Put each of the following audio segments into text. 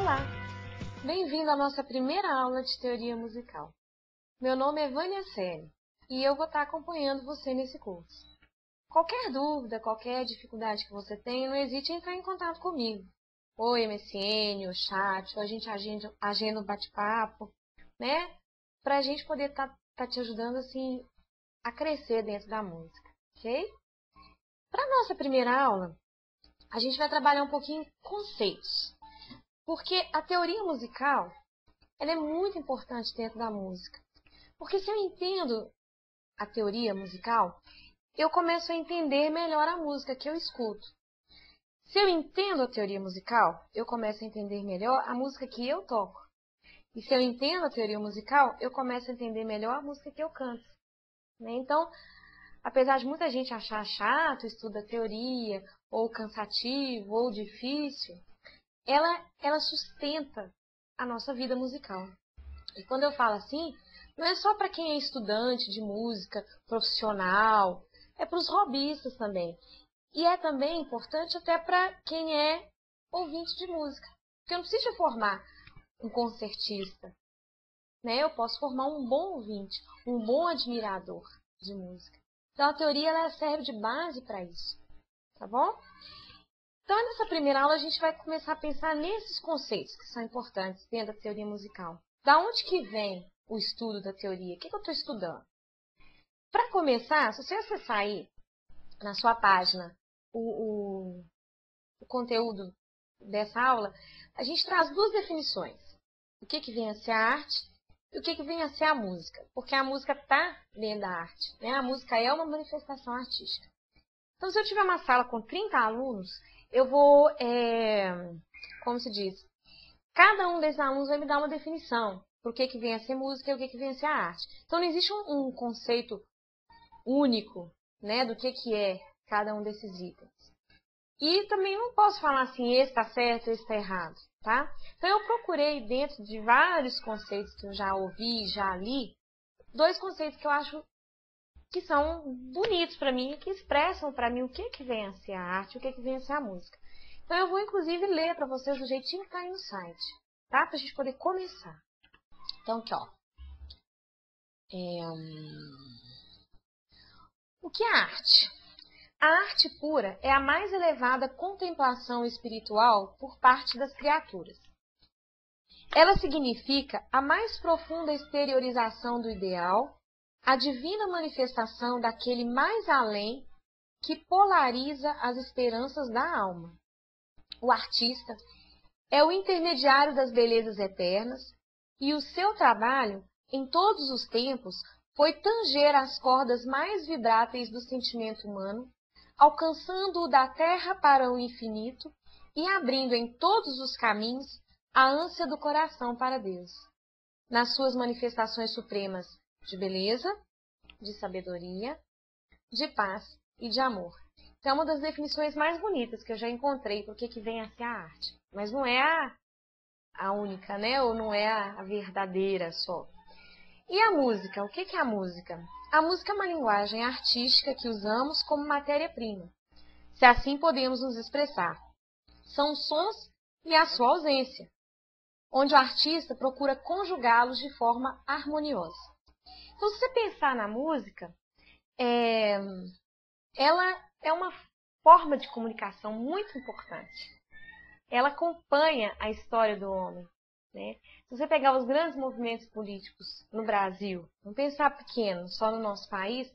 Olá! Bem-vindo à nossa primeira aula de teoria musical. Meu nome é Vânia Celi e eu vou estar acompanhando você nesse curso. Qualquer dúvida, qualquer dificuldade que você tenha, não hesite em entrar em contato comigo. Ou MSN, ou chat, ou a gente agenda um bate-papo, né? Para a gente poder estar te ajudando assim a crescer dentro da música, ok? Para a nossa primeira aula, a gente vai trabalhar um pouquinho conceitos. Porque a teoria musical, ela é muito importante dentro da música. Porque se eu entendo a teoria musical, eu começo a entender melhor a música que eu escuto. Se eu entendo a teoria musical, eu começo a entender melhor a música que eu toco. E se eu entendo a teoria musical, eu começo a entender melhor a música que eu canto. Né? Então, apesar de muita gente achar chato, estuda teoria, ou cansativo, ou difícil, ela sustenta a nossa vida musical. E quando eu falo assim, não é só para quem é estudante de música, profissional, é para os hobbyistas também. E é também importante até para quem é ouvinte de música. Porque eu não preciso formar um concertista, né? Eu posso formar um bom ouvinte, um bom admirador de música. Então a teoria ela serve de base para isso, tá bom? Então, nessa primeira aula, a gente vai começar a pensar nesses conceitos que são importantes dentro da teoria musical. Da onde que vem o estudo da teoria? O que eu estou estudando? Para começar, se você acessar aí na sua página o conteúdo dessa aula, a gente traz duas definições. O que vem a ser a arte e o que vem a ser a música. Porque a música está dentro da arte, né? A música é uma manifestação artística. Então, se eu tiver uma sala com 30 alunos, eu vou, como se diz, cada um desses alunos vai me dar uma definição do que vem a ser música e o que vem a ser a arte. Então, não existe um conceito único, né, do que é cada um desses itens. E também não posso falar assim, esse está certo, esse está errado, tá? Então, eu procurei dentro de vários conceitos que eu já ouvi, já li, dois conceitos que eu acho que são bonitos para mim, que expressam para mim o que vem a ser a arte, o que vem a ser a música. Então eu vou inclusive ler para vocês do jeitinho que está aí no site, tá? Para a gente poder começar. Então aqui, ó. O que é a arte? A arte pura é a mais elevada contemplação espiritual por parte das criaturas. Ela significa a mais profunda exteriorização do ideal, a divina manifestação daquele mais além que polariza as esperanças da alma. O artista é o intermediário das belezas eternas e o seu trabalho, em todos os tempos, foi tanger as cordas mais vibráteis do sentimento humano, alcançando-o da terra para o infinito e abrindo em todos os caminhos a ânsia do coração para Deus, nas suas manifestações supremas de beleza, de sabedoria, de paz e de amor. Então, é uma das definições mais bonitas que eu já encontrei para o que vem a ser a arte. Mas não é a única, né? Ou não é a verdadeira só. E a música? O que é a música? A música é uma linguagem artística que usamos como matéria-prima, se assim podemos nos expressar. São os sons e a sua ausência, onde o artista procura conjugá-los de forma harmoniosa. Então, se você pensar na música, ela é uma forma de comunicação muito importante. Ela acompanha a história do homem. Né? Se você pegar os grandes movimentos políticos no Brasil, não pensar pequeno, só no nosso país,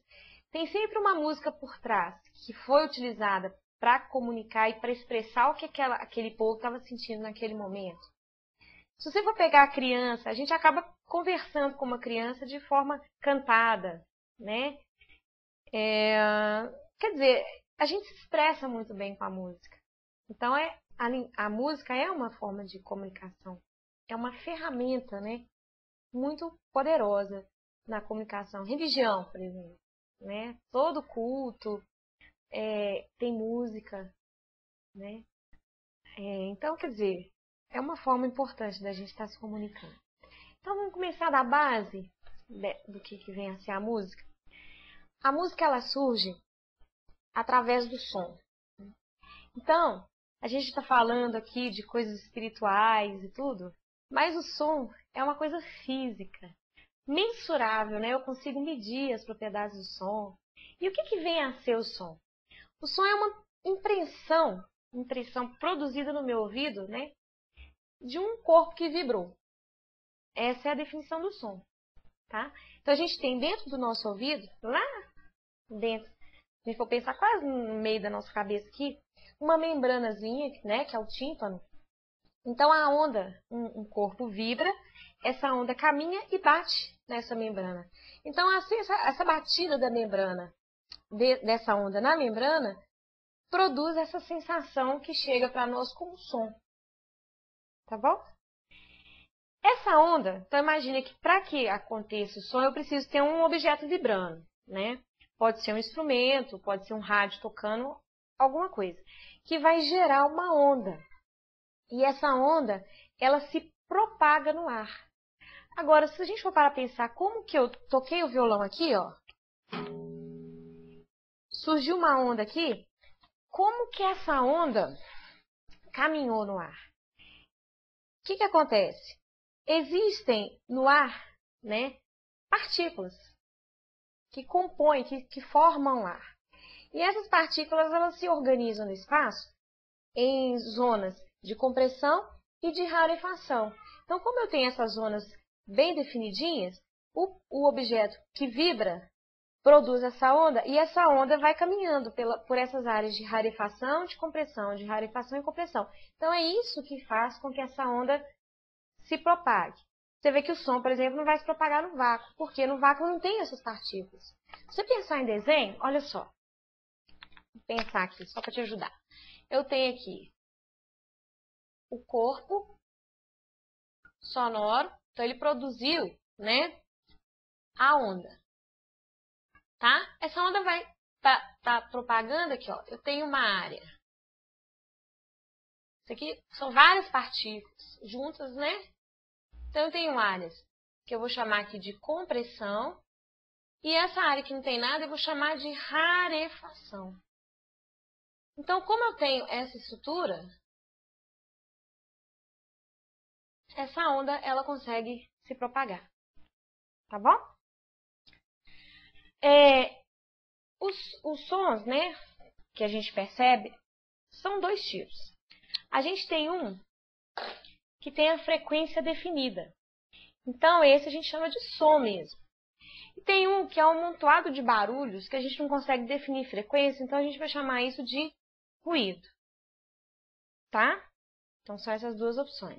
tem sempre uma música por trás que foi utilizada para comunicar e para expressar o que aquele povo estava sentindo naquele momento. Se você for pegar a criança, a gente acaba conversando com uma criança de forma cantada, né? Quer dizer, a gente se expressa muito bem com a música. Então, a música é uma forma de comunicação. É uma ferramenta, né, muito poderosa na comunicação. Religião, por exemplo. Né? Todo culto tem música. Né? Então, quer dizer, é uma forma importante da gente estar se comunicando. Então, vamos começar da base do que vem a ser a música. A música ela surge através do som. Então, A gente está falando aqui de coisas espirituais e tudo, mas o som é uma coisa física, mensurável, né? Eu consigo medir as propriedades do som. E o que vem a ser o som? O som é uma impressão produzida no meu ouvido, né? De um corpo que vibrou. Essa é a definição do som, tá? Então a gente tem dentro do nosso ouvido, lá dentro, se a gente for pensar quase no meio da nossa cabeça aqui, uma membranazinha, né, que é o tímpano. Então a onda, um corpo vibra, essa onda caminha e bate nessa membrana. Então assim, essa batida da membrana, dessa onda na membrana, produz essa sensação que chega para nós como som. Tá bom? Essa onda, então imagine que para que aconteça o som, eu preciso ter um objeto vibrando, né? Pode ser um instrumento, pode ser um rádio tocando alguma coisa, que vai gerar uma onda. E essa onda, ela se propaga no ar. Agora, se a gente for para pensar como que eu toquei o violão aqui, ó, surgiu uma onda aqui, como que essa onda caminhou no ar? O que acontece? Existem no ar, né, partículas que compõem, que formam o ar. E essas partículas, elas se organizam no espaço em zonas de compressão e de rarefação. Então, como eu tenho essas zonas bem definidinhas, o objeto que vibra produz essa onda e essa onda vai caminhando por essas áreas de rarefação, de compressão, de rarefação e compressão. Então, é isso que faz com que essa onda se propague. Você vê que o som, por exemplo, não vai se propagar no vácuo, porque no vácuo não tem essas partículas. Se você pensar em desenho, olha só. Vou pensar aqui, só para te ajudar. Eu tenho aqui o corpo sonoro, então ele produziu, né, a onda, tá? Essa onda vai tá propagando aqui, ó. Eu tenho uma área. Isso aqui são várias partículas juntas, né? Então eu tenho áreas que eu vou chamar aqui de compressão e essa área que não tem nada eu vou chamar de rarefação. Então, como eu tenho essa estrutura, essa onda ela consegue se propagar, tá bom? Os sons, né, que a gente percebe são dois tipos. A gente tem um que tem a frequência definida. Então, esse a gente chama de som mesmo. E tem um que é um amontoado de barulhos que a gente não consegue definir frequência, então a gente vai chamar isso de ruído. Tá? Então, são essas duas opções.